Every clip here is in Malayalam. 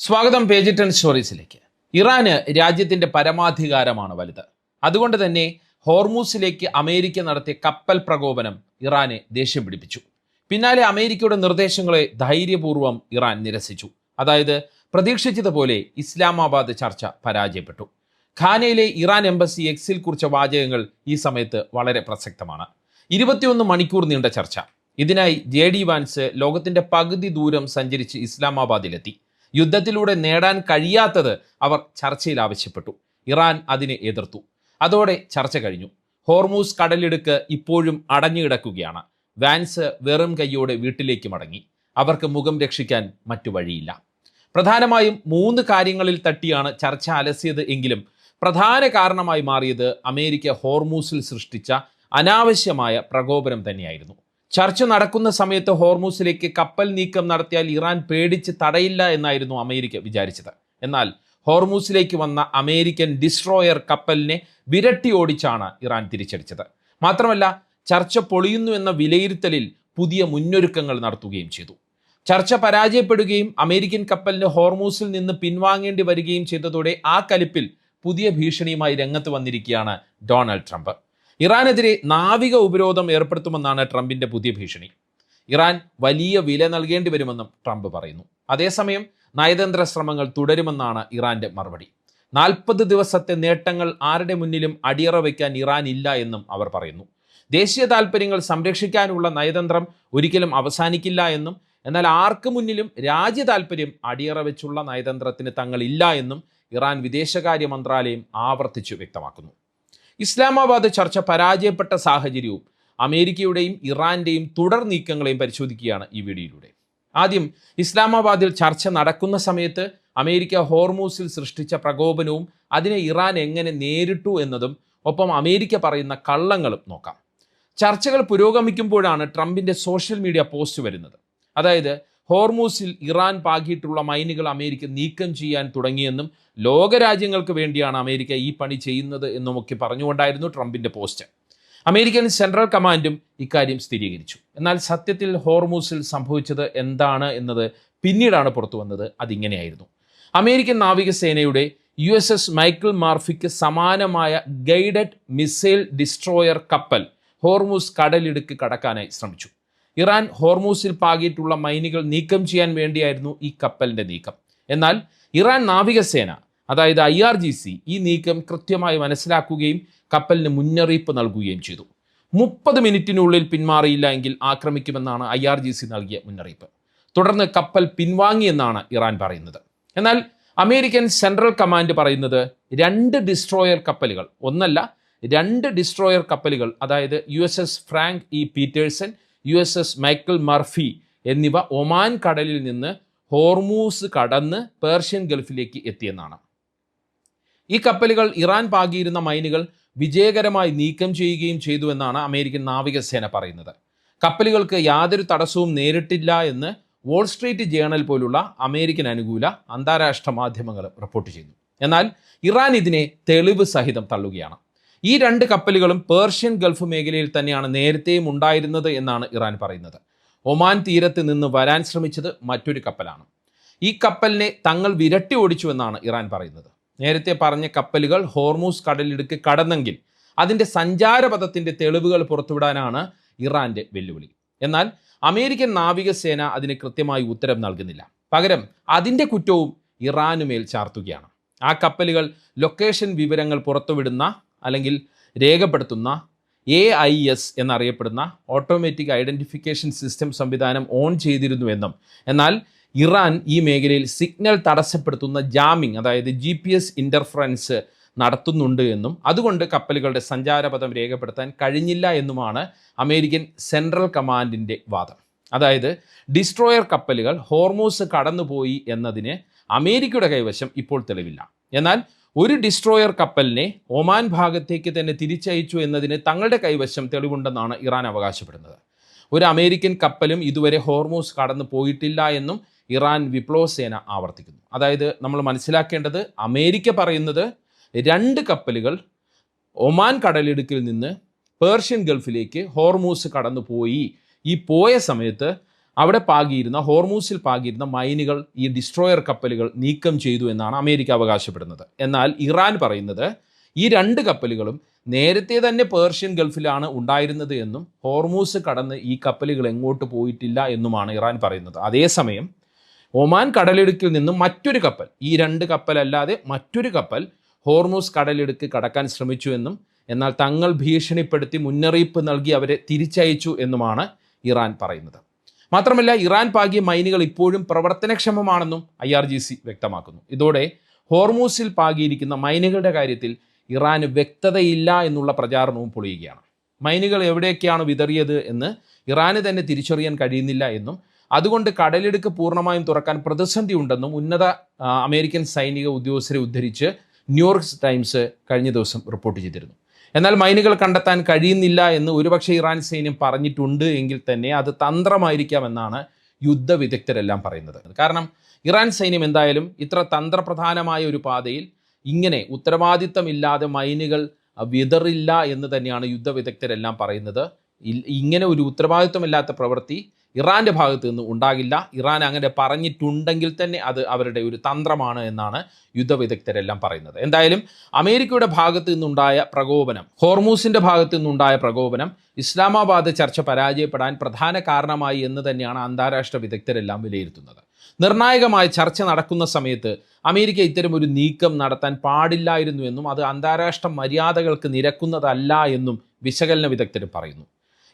സ്വാഗതം പേജ് 10 സ്റ്റോറീസിലേക്ക്. ഇറാന് രാജ്യത്തിന്റെ പരമാധികാരമാണ് വലുത്. അതുകൊണ്ട് തന്നെ ഹോർമൂസിലേക്ക് അമേരിക്ക നടത്തിയ കപ്പൽ പ്രകോപനം ഇറാനെ ദേഷ്യം പിടിപ്പിച്ചു. പിന്നാലെ അമേരിക്കയുടെ നിർദ്ദേശങ്ങളെ ധൈര്യപൂർവ്വം ഇറാൻ നിരസിച്ചു. അതായത് പ്രതീക്ഷിച്ചതുപോലെ ഇസ്ലാമാബാദ് ചർച്ച പരാജയപ്പെട്ടു. ഖാനയിലെ ഇറാൻ എംബസി എക്സിൽ കുറിച്ച വാചകങ്ങൾ ഈ സമയത്ത് വളരെ പ്രസക്തമാണ്. 21 മണിക്കൂർ നീണ്ട ചർച്ച. ഇതിനായി JD വാൻസ് ലോകത്തിന്റെ പകുതി ദൂരം സഞ്ചരിച്ച് ഇസ്ലാമാബാദിലെത്തി. യുദ്ധത്തിലൂടെ നേടാൻ കഴിയാത്തത് അവർ ചർച്ചയിൽ ആവശ്യപ്പെട്ടു. ഇറാൻ അതിനെ എതിർത്തു. അതോടെ ചർച്ച കഴിഞ്ഞു. ഹോർമൂസ് കടലിടുക്ക് ഇപ്പോഴും അടഞ്ഞുകിടക്കുകയാണ്. വാൻസ് വെറും കൈയോടെ വീട്ടിലേക്ക് മടങ്ങി. അവർക്ക് മുഖം രക്ഷിക്കാൻ മറ്റു വഴിയില്ല. പ്രധാനമായും 3 കാര്യങ്ങളിൽ തട്ടിയാണ് ചർച്ച അലസിയത് എങ്കിലും പ്രധാന കാരണമായി മാറിയത് അമേരിക്ക ഹോർമൂസിൽ സൃഷ്ടിച്ച അനാവശ്യമായ പ്രകോപനം തന്നെയായിരുന്നു. ചർച്ച നടക്കുന്ന സമയത്ത് ഹോർമൂസിലേക്ക് കപ്പൽ നീക്കം നടത്തിയാൽ ഇറാൻ പേടിച്ച് തടയില്ല എന്നായിരുന്നു അമേരിക്ക വിചാരിച്ചത്. എന്നാൽ ഹോർമൂസിലേക്ക് വന്ന അമേരിക്കൻ ഡിസ്ട്രോയർ കപ്പലിനെ വിരട്ടി ഓടിച്ചാണ് ഇറാൻ തിരിച്ചടിച്ചത്. മാത്രമല്ല ചർച്ച പൊളിയുന്നു എന്ന വിലയിരുത്തലിൽ പുതിയ മുന്നൊരുക്കങ്ങൾ നടത്തുകയും ചെയ്തു. ചർച്ച പരാജയപ്പെടുകയും അമേരിക്കൻ കപ്പലിന് ഹോർമൂസിൽ നിന്ന് പിൻവാങ്ങേണ്ടി വരികയും ചെയ്തതോടെ ആ കലിപ്പിൽ പുതിയ ഭീഷണിയുമായി രംഗത്ത് വന്നിരിക്കുകയാണ് ഡൊണാൾഡ് ട്രംപ്. ഇറാനെതിരെ നാവിക ഉപരോധം ഏർപ്പെടുത്തുമെന്നാണ് ട്രംപിന്റെ പുതിയ ഭീഷണി. ഇറാൻ വലിയ വില നൽകേണ്ടി വരുമെന്നും ട്രംപ് പറയുന്നു. അതേസമയം നയതന്ത്ര ശ്രമങ്ങൾ തുടരുമെന്നാണ് ഇറാന്റെ മറുപടി. 40 ദിവസത്തെ നേട്ടങ്ങൾ ആരുടെ മുന്നിലും അടിയറ വയ്ക്കാൻ ഇറാൻ ഇല്ല എന്നും അവർ പറയുന്നു. ദേശീയ താൽപ്പര്യങ്ങൾ സംരക്ഷിക്കാനുള്ള നയതന്ത്രം ഒരിക്കലും അവസാനിക്കില്ല എന്നും എന്നാൽ ആർക്ക് മുന്നിലും രാജ്യ താൽപ്പര്യം അടിയറ വെച്ചുള്ള നയതന്ത്രത്തിന് തങ്ങളില്ല എന്നും ഇറാൻ വിദേശകാര്യ മന്ത്രാലയം ആവർത്തിച്ചു വ്യക്തമാക്കുന്നു. ഇസ്ലാമാബാദ് ചർച്ച പരാജയപ്പെട്ട സാഹചര്യവും അമേരിക്കയുടെയും ഇറാന്റെയും തുടർ നീക്കങ്ങളെയും പരിശോധിക്കുകയാണ് ഈ വീഡിയോയിലൂടെ. ആദ്യം ഇസ്ലാമാബാദിൽ ചർച്ച നടക്കുന്ന സമയത്ത് അമേരിക്ക ഹോർമൂസിൽ സൃഷ്ടിച്ച പ്രകോപനവും അതിനെ ഇറാൻ എങ്ങനെ നേരിട്ടു എന്നതും ഒപ്പം അമേരിക്ക പറയുന്ന കള്ളങ്ങളും നോക്കാം. ചർച്ചകൾ പുരോഗമിക്കുമ്പോഴാണ് ട്രംപിന്റെ സോഷ്യൽ മീഡിയ പോസ്റ്റ് വരുന്നത്. അതായത് ഹോർമൂസിൽ ഇറാൻ പാകിയിട്ടുള്ള മൈനുകൾ അമേരിക്ക നീക്കം ചെയ്യാൻ തുടങ്ങിയെന്നും ലോകരാജ്യങ്ങൾക്ക് വേണ്ടിയാണ് അമേരിക്ക ഈ പണി ചെയ്യുന്നത് എന്നുമൊക്കെ പറഞ്ഞുകൊണ്ടായിരുന്നു ട്രംപിന്റെ പോസ്റ്റ്. അമേരിക്കൻ സെൻട്രൽ കമാൻഡും ഇക്കാര്യം സ്ഥിരീകരിച്ചു. എന്നാൽ സത്യത്തിൽ ഹോർമൂസിൽ സംഭവിച്ചത് എന്താണ് എന്നത് പിന്നീടാണ് പുറത്തു വന്നത്. അതിങ്ങനെയായിരുന്നു. അമേരിക്കൻ നാവികസേനയുടെ USS മൈക്കിൾ മാർഫിക്ക് സമാനമായ ഗൈഡഡ് മിസൈൽ ഡിസ്ട്രോയർ കപ്പൽ ഹോർമൂസ് കടലിടുക്ക് കടക്കാനായി ശ്രമിച്ചു. ഇറാൻ ഹോർമൂസിൽ പാകിയിട്ടുള്ള മൈനുകൾ നീക്കം ചെയ്യാൻ വേണ്ടിയായിരുന്നു ഈ കപ്പലിന്റെ നീക്കം. എന്നാൽ ഇറാൻ നാവികസേന അതായത് IRGC ഈ നീക്കം കൃത്യമായി മനസ്സിലാക്കുകയും കപ്പലിന് മുന്നറിയിപ്പ് നൽകുകയും ചെയ്തു. 30 മിനിറ്റിനുള്ളിൽ പിന്മാറിയില്ല എങ്കിൽ ആക്രമിക്കുമെന്നാണ് IRGC നൽകിയ മുന്നറിയിപ്പ്. തുടർന്ന് കപ്പൽ പിൻവാങ്ങിയെന്നാണ് ഇറാൻ പറയുന്നത്. എന്നാൽ അമേരിക്കൻ സെൻട്രൽ കമാൻഡ് പറയുന്നത് 2 ഡിസ്ട്രോയർ കപ്പലുകൾ, ഒന്നല്ല 2 ഡിസ്ട്രോയർ കപ്പലുകൾ അതായത് USS Frank E Peterson, USS Michael Murphy എന്നിവ ഒമാൻ കടലിൽ നിന്ന് ഹോർമൂസ് കടന്ന് പേർഷ്യൻ ഗൾഫിലേക്ക് എത്തിയെന്നാണ്. ഈ കപ്പലുകൾ ഇറാൻ പാകിയിരുന്ന മൈനുകൾ വിജയകരമായി നീക്കം ചെയ്യുകയും ചെയ്തുവെന്നാണ് അമേരിക്കൻ നാവികസേന പറയുന്നത്. കപ്പലുകൾക്ക് യാതൊരു തടസ്സവും നേരിട്ടില്ല എന്ന് വാൾസ്ട്രീറ്റ് ജേണൽ പോലുള്ള അമേരിക്കൻ അനുകൂല അന്താരാഷ്ട്ര മാധ്യമങ്ങൾ റിപ്പോർട്ട് ചെയ്തു. എന്നാൽ ഇറാൻ ഇതിനെ തെളിവ് സഹിതം തള്ളുകയാണ്. ഈ 2 കപ്പലുകളും പേർഷ്യൻ ഗൾഫ് മേഖലയിൽ തന്നെയാണ് നേരത്തെയും ഉണ്ടായിരുന്നത് എന്നാണ് ഇറാൻ പറയുന്നത്. ഒമാൻ തീരത്ത് നിന്ന് വരാൻ ശ്രമിച്ചത് മറ്റൊരു കപ്പലാണ്. ഈ കപ്പലിനെ തങ്ങൾ വിരട്ടി ഓടിച്ചു എന്നാണ് ഇറാൻ പറയുന്നത്. നേരത്തെ പറഞ്ഞ കപ്പലുകൾ ഹോർമൂസ് കടലിടുക്ക് കടന്നെങ്കിൽ അതിൻ്റെ സഞ്ചാരപഥത്തിൻ്റെ തെളിവുകൾ പുറത്തുവിടാനാണ് ഇറാന്റെ വെല്ലുവിളി. എന്നാൽ അമേരിക്കൻ നാവികസേന അതിന് കൃത്യമായി ഉത്തരം നൽകുന്നില്ല. പകരം അതിൻ്റെ കുറ്റവും ഇറാനുമേൽ ചാർത്തുകയാണ്. ആ കപ്പലുകൾ ലൊക്കേഷൻ വിവരങ്ങൾ പുറത്തുവിടുന്ന അല്ലെങ്കിൽ രേഖപ്പെടുത്തുന്ന AIS എന്നറിയപ്പെടുന്ന ഓട്ടോമാറ്റിക് ഐഡൻറ്റിഫിക്കേഷൻ സിസ്റ്റം സംവിധാനം ഓൺ ചെയ്തിരുന്നുവെന്നും എന്നാൽ ഇറാൻ ഈ മേഖലയിൽ സിഗ്നൽ തടസ്സപ്പെടുത്തുന്ന ജാമിംഗ് അതായത് GPS ഇൻ്റർഫറൻസ് നടത്തുന്നുണ്ട് എന്നും അതുകൊണ്ട് കപ്പലുകളുടെ സഞ്ചാരപഥം രേഖപ്പെടുത്താൻ കഴിഞ്ഞില്ല എന്നുമാണ് അമേരിക്കൻ സെൻട്രൽ കമാൻഡിൻ്റെ വാദം. അതായത് ഡിസ്ട്രോയർ കപ്പലുകൾ ഹോർമൂസ് കടന്നുപോയി എന്നതിന് അമേരിക്കയുടെ കൈവശം ഇപ്പോൾ തെളിവില്ല. എന്നാൽ ഒരു ഡിസ്ട്രോയർ കപ്പലിനെ ഒമാൻ ഭാഗത്തേക്ക് തന്നെ തിരിച്ചയച്ചു എന്നതിന് തങ്ങളുടെ കൈവശം തെളിവുണ്ടെന്നാണ് ഇറാൻ അവകാശപ്പെടുന്നത്. ഒരു അമേരിക്കൻ കപ്പലും ഇതുവരെ ഹോർമൂസ് കടന്നു പോയിട്ടില്ല എന്നും ഇറാൻ വിപ്ലവ സേന ആവർത്തിക്കുന്നു. അതായത് നമ്മൾ മനസ്സിലാക്കേണ്ടത് അമേരിക്ക പറയുന്നത് 2 കപ്പലുകൾ ഒമാൻ കടലിടുക്കിൽ നിന്ന് പേർഷ്യൻ ഗൾഫിലേക്ക് ഹോർമൂസ് കടന്നു പോയി. ഈ പോയ സമയത്ത് അവിടെ പാകിയിരുന്ന ഹോർമൂസിൽ പാകിയിരുന്ന മൈനുകൾ ഈ ഡിസ്ട്രോയർ കപ്പലുകൾ നീക്കം ചെയ്തു എന്നാണ് അമേരിക്ക അവകാശപ്പെടുന്നത്. എന്നാൽ ഇറാൻ പറയുന്നത് ഈ 2 കപ്പലുകളും നേരത്തെ തന്നെ പേർഷ്യൻ ഗൾഫിലാണ് ഉണ്ടായിരുന്നത് എന്നും ഹോർമൂസ് കടന്ന് ഈ കപ്പലുകൾ എങ്ങോട്ട് പോയിട്ടില്ല എന്നുമാണ് ഇറാൻ പറയുന്നത്. അതേസമയം ഒമാൻ കടലിടുക്കിൽ നിന്നും മറ്റൊരു കപ്പൽ, ഈ 2 കപ്പലല്ലാതെ മറ്റൊരു കപ്പൽ ഹോർമൂസ് കടലിടുക്ക് കടക്കാൻ ശ്രമിച്ചു എന്നും എന്നാൽ തങ്ങൾ ഭീഷണിപ്പെടുത്തി മുന്നറിയിപ്പ് നൽകി അവരെ തിരിച്ചയച്ചു എന്നുമാണ് ഇറാൻ പറയുന്നത്. മാത്രമല്ല ഇറാൻ പാകിയ മൈനുകൾ ഇപ്പോഴും പ്രവർത്തനക്ഷമമാണെന്നും IRGC വ്യക്തമാക്കുന്നു. ഇതോടെ ഹോർമൂസിൽ പാകിയിരിക്കുന്ന മൈനുകളുടെ കാര്യത്തിൽ ഇറാന് വ്യക്തതയില്ല എന്നുള്ള പ്രചാരണവും പൊളിയുകയാണ്. മൈനുകൾ എവിടെയൊക്കെയാണ് വിതറിയത് എന്ന് ഇറാന് തന്നെ തിരിച്ചറിയാൻ കഴിയുന്നില്ല എന്നും അതുകൊണ്ട് കടലിടുക്ക് പൂർണ്ണമായും തുറക്കാൻ പ്രതിസന്ധി ഉണ്ടെന്നും ഉന്നത അമേരിക്കൻ സൈനിക ഉദ്യോഗസ്ഥരെ ഉദ്ധരിച്ച് ന്യൂയോർക്ക് ടൈംസ് കഴിഞ്ഞ ദിവസം റിപ്പോർട്ട് ചെയ്തിരുന്നു. എന്നാൽ മൈനുകൾ കണ്ടെത്താൻ കഴിയുന്നില്ല എന്ന് ഒരുപക്ഷെ ഇറാൻ സൈന്യം പറഞ്ഞിട്ടുണ്ട് എങ്കിൽ തന്നെ അത് തന്ത്രമായിരിക്കാമെന്നാണ് യുദ്ധ വിദഗ്ധരെല്ലാം പറയുന്നത്. കാരണം ഇറാൻ സൈന്യം എന്തായാലും ഇത്ര തന്ത്രപ്രധാനമായ ഒരു പാതയിൽ ഇങ്ങനെ ഉത്തരവാദിത്തമില്ലാതെ മൈനുകൾ വിതറില്ല എന്ന് തന്നെയാണ് യുദ്ധ വിദഗ്ധരെല്ലാം പറയുന്നത്. ഇങ്ങനെ ഒരു ഉത്തരവാദിത്തമില്ലാത്ത പ്രവൃത്തി ഇറാൻ്റെ ഭാഗത്തു നിന്ന് ഉണ്ടാകില്ല. ഇറാൻ അങ്ങനെ പറഞ്ഞിട്ടുണ്ടെങ്കിൽ തന്നെ അത് അവരുടെ ഒരു തന്ത്രമാണ് എന്നാണ് യുദ്ധ വിദഗ്ധരെല്ലാം പറയുന്നത്. എന്തായാലും അമേരിക്കയുടെ ഭാഗത്തു നിന്നുണ്ടായ പ്രകോപനം, ഹോർമൂസിൻ്റെ ഭാഗത്തു നിന്നുണ്ടായ പ്രകോപനം ഇസ്ലാമാബാദ് ചർച്ച പരാജയപ്പെടാൻ പ്രധാന കാരണമായി എന്ന് തന്നെയാണ് അന്താരാഷ്ട്ര വിദഗ്ധരെല്ലാം വിലയിരുത്തുന്നത്. നിർണായകമായ ചർച്ച നടക്കുന്ന സമയത്ത് അമേരിക്ക ഇത്തരം ഒരു നീക്കം നടത്താൻ പാടില്ലായിരുന്നു എന്നും അത് അന്താരാഷ്ട്ര മര്യാദകൾക്ക് നിരക്കുന്നതല്ല എന്നും വിശകലന വിദഗ്ധർ പറയുന്നു.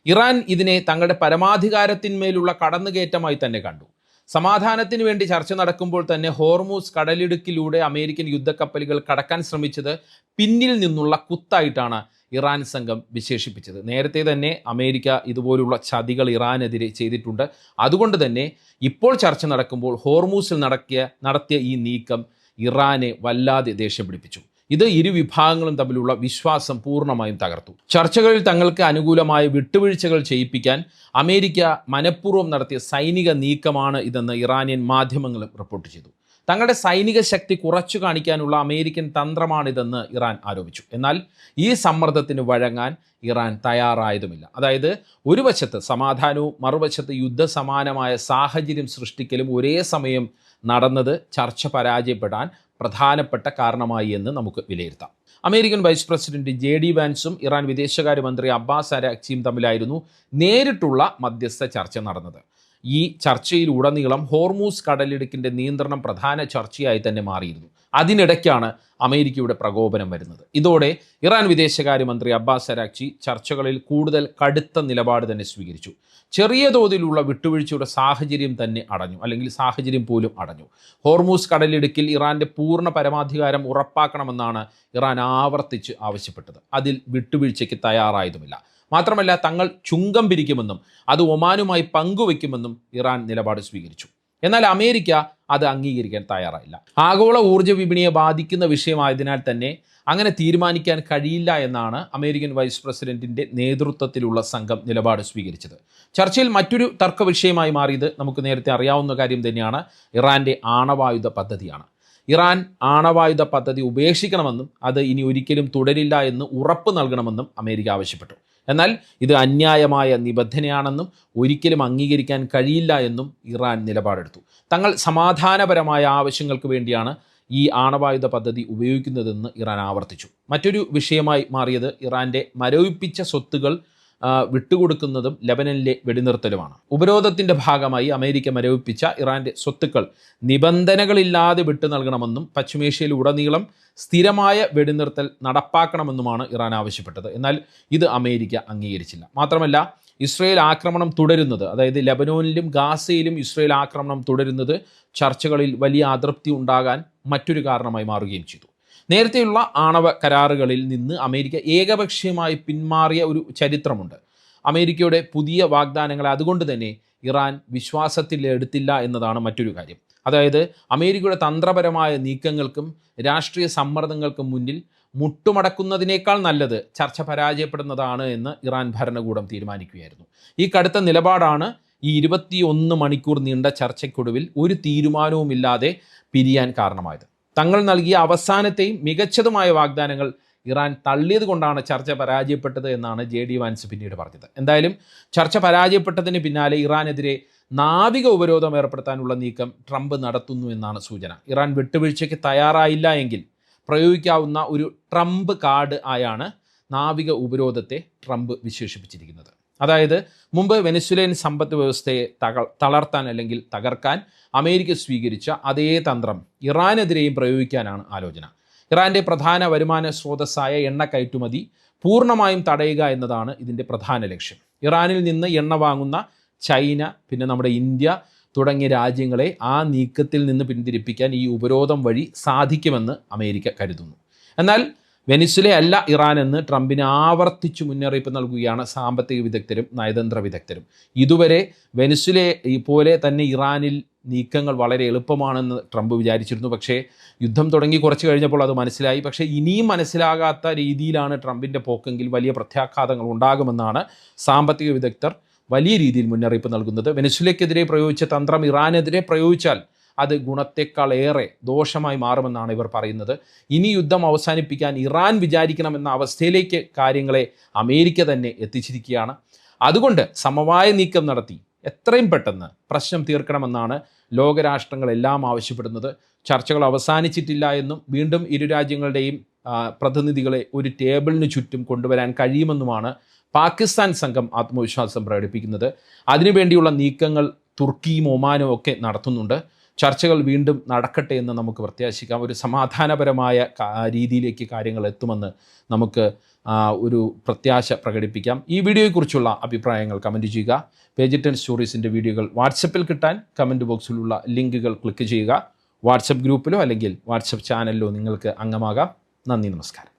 ഇറാൻ ഇതിനെ തങ്ങളുടെ പരമാധികാരത്തിന്മേലുള്ള കടന്നുകയറ്റമായി തന്നെ കണ്ടു. സമാധാനത്തിന് വേണ്ടി ചർച്ച നടക്കുമ്പോൾ തന്നെ ഹോർമൂസ് കടലിടുക്കിലൂടെ അമേരിക്കൻ യുദ്ധക്കപ്പലുകൾ കടക്കാൻ ശ്രമിച്ചത് പിന്നിൽ നിന്നുള്ള കുത്തായിട്ടാണ് ഇറാൻ സംഘം വിശേഷിപ്പിച്ചത്. നേരത്തെ തന്നെ അമേരിക്ക ഇതുപോലുള്ള ചതികൾ ഇറാനെതിരെ ചെയ്തിട്ടുണ്ട്. അതുകൊണ്ട് തന്നെ ഇപ്പോൾ ചർച്ച നടക്കുമ്പോൾ ഹോർമൂസിൽ നടത്തിയ ഈ നീക്കം ഇറാനെ വല്ലാതെ ദേഷ്യം പിടിപ്പിച്ചു. ഇത് ഇരു വിഭാഗങ്ങളും തമ്മിലുള്ള വിശ്വാസം പൂർണ്ണമായും തകർത്തു. ചർച്ചകളിൽ തങ്ങൾക്ക് അനുകൂലമായ വിട്ടുവീഴ്ചകൾ ചെയ്യിപ്പിക്കാൻ അമേരിക്ക മനഃപൂർവ്വം നടത്തിയ സൈനിക നീക്കമാണ് ഇതെന്ന് ഇറാനിയൻ മാധ്യമങ്ങളും റിപ്പോർട്ട് ചെയ്തു. തങ്ങളുടെ സൈനിക ശക്തി കുറച്ചു കാണിക്കാനുള്ള അമേരിക്കൻ തന്ത്രമാണിതെന്ന് ഇറാൻ ആരോപിച്ചു. എന്നാൽ ഈ സമ്മർദ്ദത്തിന് വഴങ്ങാൻ ഇറാൻ തയ്യാറായതുമില്ല. അതായത് ഒരു വശത്ത് സമാധാനവും മറുവശത്ത് യുദ്ധസമാനമായ സാഹചര്യം സൃഷ്ടിക്കലും ഒരേ സമയം നടന്നത് ചർച്ച പരാജയപ്പെടാൻ പ്രധാനപ്പെട്ട കാരണമായി എന്ന് നമുക്ക് വിലയിരുത്താം. അമേരിക്കൻ വൈസ് പ്രസിഡന്റ് JD വാൻസും ഇറാൻ വിദേശകാര്യമന്ത്രി അബ്ബാസ് അരാക്ചിയും തമ്മിലായിരുന്നു നേരിട്ടുള്ള മധ്യസ്ഥ ചർച്ച നടന്നത്. ഈ ചർച്ചയിലുടനീളം ഹോർമൂസ് കടലിടുക്കിൻ്റെ നിയന്ത്രണം പ്രധാന ചർച്ചയായി തന്നെ മാറിയിരുന്നു. അതിനിടയ്ക്കാണ് അമേരിക്കയുടെ പ്രകോപനം വരുന്നത്. ഇതോടെ ഇറാൻ വിദേശകാര്യമന്ത്രി അബ്ബാസ് അരാക്ചി ചർച്ചകളിൽ കൂടുതൽ കടുത്ത നിലപാട് തന്നെ സ്വീകരിച്ചു. ചെറിയ തോതിലുള്ള വിട്ടുവീഴ്ചയുടെ സാഹചര്യം തന്നെ അടഞ്ഞു, അല്ലെങ്കിൽ സാഹചര്യം പോലും അടഞ്ഞു. ഹോർമൂസ് കടലിടുക്കിൽ ഇറാൻ്റെ പൂർണ്ണ പരമാധികാരം ഉറപ്പാക്കണമെന്നാണ് ഇറാൻ ആവർത്തിച്ച് ആവശ്യപ്പെട്ടത്. അതിൽ വിട്ടുവീഴ്ചയ്ക്ക് തയ്യാറായതുമില്ല. മാത്രമല്ല തങ്ങൾ ചുങ്കം പിരിക്കുമെന്നും അത് ഒമാനുമായി പങ്കുവയ്ക്കുമെന്നും ഇറാൻ നിലപാട് സ്വീകരിച്ചു. എന്നാൽ അമേരിക്ക അത് അംഗീകരിക്കാൻ തയ്യാറായില്ല. ആഗോള ഊർജ്ജ വിപണിയെ ബാധിക്കുന്ന വിഷയമായതിനാൽ തന്നെ അങ്ങനെ തീരുമാനിക്കാൻ കഴിയില്ല എന്നാണ് അമേരിക്കൻ വൈസ് പ്രസിഡന്റിൻ്റെ നേതൃത്വത്തിലുള്ള സംഘം നിലപാട് സ്വീകരിച്ചത്. ചർച്ചയിൽ മറ്റൊരു തർക്ക വിഷയമായി മാറിയത് നമുക്ക് നേരത്തെ അറിയാവുന്ന കാര്യം തന്നെയാണ്. ഇറാൻ്റെ ആണവായുധ പദ്ധതിയാണ്. ഇറാൻ ആണവായുധ പദ്ധതി ഉപേക്ഷിക്കണമെന്നും അത് ഇനി ഒരിക്കലും തുടരില്ല എന്ന് ഉറപ്പ് നൽകണമെന്നും അമേരിക്ക ആവശ്യപ്പെട്ടു. എന്നാൽ ഇത് അന്യായമായ നിബന്ധനയാണെന്നും ഒരിക്കലും അംഗീകരിക്കാൻ കഴിയില്ല എന്നും ഇറാൻ നിലപാടെടുത്തു. തങ്ങൾ സമാധാനപരമായ ആവശ്യങ്ങൾക്ക് വേണ്ടിയാണ് ഈ ആണവായുധ പദ്ധതി ഉപയോഗിക്കുന്നതെന്ന് ഇറാൻ ആവർത്തിച്ചു. മറ്റൊരു വിഷയമായി മാറിയത് ഇറാൻ്റെ മരവിപ്പിച്ച സ്വത്തുകൾ വിട്ടുകൊടുക്കുന്നതും ലെബനനിലെ വെടിനിർത്തലുമാണ്. ഉപരോധത്തിൻ്റെ ഭാഗമായി അമേരിക്ക മരവിപ്പിച്ച ഇറാൻ്റെ സ്വത്തുക്കൾ നിബന്ധനകളില്ലാതെ വിട്ടു നൽകണമെന്നും പശ്ചിമേഷ്യയിൽ ഉടനീളം സ്ഥിരമായ വെടിനിർത്തൽ നടപ്പാക്കണമെന്നുമാണ് ഇറാൻ ആവശ്യപ്പെട്ടത്. എന്നാൽ ഇത് അമേരിക്ക അംഗീകരിച്ചില്ല. മാത്രമല്ല ഇസ്രയേൽ ആക്രമണം തുടരുന്നത്, അതായത് ലെബനോനിലും ഗാസയിലും ഇസ്രയേൽ ആക്രമണം തുടരുന്നത് ചർച്ചകളിൽ വലിയ അതൃപ്തി ഉണ്ടാകാൻ മറ്റൊരു കാരണമായി മാറുകയും ചെയ്തു. നേരത്തെയുള്ള ആണവ കരാറുകളിൽ നിന്ന് അമേരിക്ക ഏകപക്ഷീയമായി പിന്മാറിയ ഒരു ചരിത്രമുണ്ട്. അമേരിക്കയുടെ പുതിയ വാഗ്ദാനങ്ങളെ അതുകൊണ്ട് തന്നെ ഇറാൻ വിശ്വാസത്തിലെടുത്തില്ല എന്നതാണ് മറ്റൊരു കാര്യം. അതായത് അമേരിക്കയുടെ തന്ത്രപരമായ നീക്കങ്ങൾക്കും രാഷ്ട്രീയ സമ്മർദ്ദങ്ങൾക്കും മുന്നിൽ മുട്ടുമടക്കുന്നതിനേക്കാൾ നല്ലത് ചർച്ച പരാജയപ്പെടുന്നതാണ് എന്ന് ഇറാൻ ഭരണകൂടം തീരുമാനിക്കുകയായിരുന്നു. ഈ കടുത്ത നിലപാടാണ് ഈ 21 മണിക്കൂർ നീണ്ട ചർച്ചയ്ക്കൊടുവിൽ ഒരു തീരുമാനവുമില്ലാതെ പിരിയാൻ കാരണമായത്. തങ്ങൾ നൽകിയ അവസാനത്തെയും മികച്ചതുമായ വാഗ്ദാനങ്ങൾ ഇറാൻ തള്ളിയത് കൊണ്ടാണ് ചർച്ച പരാജയപ്പെട്ടത് എന്നാണ് JD വാൻസ് പിന്നീട് പറഞ്ഞത്. എന്തായാലും ചർച്ച പരാജയപ്പെട്ടതിന് പിന്നാലെ ഇറാനെതിരെ നാവിക ഉപരോധം ഏർപ്പെടുത്താനുള്ള നീക്കം ട്രംപ് നടത്തുന്നു എന്നാണ് സൂചന. ഇറാൻ വിട്ടുവീഴ്ചയ്ക്ക് തയ്യാറായില്ല എങ്കിൽ പ്രയോഗിക്കാവുന്ന ഒരു ട്രംപ് കാർഡ് ആയാണ് നാവിക ഉപരോധത്തെ ട്രംപ് വിശേഷിപ്പിച്ചിരിക്കുന്നത്. അതായത് മുമ്പ് വെനസ്വേലൻ സമ്പദ് വ്യവസ്ഥയെ തളർത്താൻ അല്ലെങ്കിൽ തകർക്കാൻ അമേരിക്ക സ്വീകരിച്ച അതേ തന്ത്രം ഇറാനെതിരെയും പ്രയോഗിക്കാനാണ് ആലോചന. ഇറാൻ്റെ പ്രധാന വരുമാന സ്രോതസ്സായ എണ്ണ കയറ്റുമതി പൂർണ്ണമായും തടയുക എന്നതാണ് ഇതിൻ്റെ പ്രധാന ലക്ഷ്യം. ഇറാനിൽ നിന്ന് എണ്ണ വാങ്ങുന്ന ചൈന, പിന്നെ നമ്മുടെ ഇന്ത്യ തുടങ്ങിയ രാജ്യങ്ങളെ ആ നീക്കത്തിൽ നിന്ന് പിന്തിരിപ്പിക്കാൻ ഈ ഉപരോധം വഴി സാധിക്കുമെന്ന് അമേരിക്ക കരുതുന്നു. എന്നാൽ വെനിസ്വേല അല്ല ഇറാൻ എന്ന് ട്രംപിന് ആവർത്തിച്ചു മുന്നറിയിപ്പ് നൽകുകയാണ് സാമ്പത്തിക വിദഗ്ധരും നയതന്ത്ര വിദഗ്ധരും. ഇതുവരെ വെനിസ്വേല പോലെ തന്നെ ഇറാനിൽ നീക്കങ്ങൾ വളരെ എളുപ്പമാണെന്ന് ട്രംപ് വിചാരിച്ചിരുന്നു. പക്ഷേ യുദ്ധം തുടങ്ങി കുറച്ച് കഴിഞ്ഞപ്പോൾ അത് മനസ്സിലായി. പക്ഷേ ഇനിയും മനസ്സിലാകാത്ത രീതിയിലാണ് ട്രംപിൻ്റെ പോക്കെങ്കിൽ വലിയ പ്രത്യാഘാതങ്ങൾ ഉണ്ടാകുമെന്നാണ് സാമ്പത്തിക വിദഗ്ധർ വലിയ രീതിയിൽ മുന്നറിയിപ്പ് നൽകുന്നത്. വെനിസ്വേലയ്ക്കെതിരെ പ്രയോഗിച്ച തന്ത്രം ഇറാനെതിരെ പ്രയോഗിച്ചാൽ അത് ഗുണത്തെക്കാൾ ഏറെ ദോഷമായി മാറുമെന്നാണ് ഇവർ പറയുന്നത്. ഇനി യുദ്ധം അവസാനിപ്പിക്കാൻ ഇറാൻ വിചാരിക്കണമെന്ന അവസ്ഥയിലേക്ക് കാര്യങ്ങളെ അമേരിക്ക തന്നെ എത്തിച്ചിരിക്കുകയാണ്. അതുകൊണ്ട് സമവായ നീക്കം നടത്തി എത്രയും പെട്ടെന്ന് പ്രശ്നം തീർക്കണമെന്നാണ് ലോകരാഷ്ട്രങ്ങളെല്ലാം ആവശ്യപ്പെടുന്നത്. ചർച്ചകൾ അവസാനിച്ചിട്ടില്ല എന്നും വീണ്ടും ഇരു രാജ്യങ്ങളുടെയും പ്രതിനിധികളെ ഒരു ടേബിളിന് ചുറ്റും കൊണ്ടുവരാൻ കഴിയുമെന്നുമാണ് പാകിസ്ഥാൻ സംഘം ആത്മവിശ്വാസം പ്രകടിപ്പിക്കുന്നത്. അതിനുവേണ്ടിയുള്ള നീക്കങ്ങൾ തുർക്കിയും ഒമാനും ഒക്കെ നടത്തുന്നുണ്ട്. ചർച്ചകൾ വീണ്ടും നടക്കട്ടെ എന്ന് നമുക്ക് പ്രത്യാശിക്കാം. ഒരു സമാധാനപരമായ രീതിയിലേക്ക് കാര്യങ്ങൾ എത്തുമെന്ന് നമുക്ക് ഒരു പ്രത്യാശ പ്രകടിപ്പിക്കാം. ഈ വീഡിയോയെക്കുറിച്ചുള്ള അഭിപ്രായങ്ങൾ കമൻറ്റ് ചെയ്യുക. പേജ് 10 സ്റ്റോറീസിൻ്റെ വീഡിയോകൾ വാട്സപ്പിൽ കിട്ടാൻ കമൻറ്റ് ബോക്സിലുള്ള ലിങ്കുകൾ ക്ലിക്ക് ചെയ്യുക. വാട്സപ്പ് ഗ്രൂപ്പിലോ അല്ലെങ്കിൽ വാട്സപ്പ് ചാനലിലോ നിങ്ങൾക്ക് അംഗമാകാം. നന്ദി, നമസ്കാരം.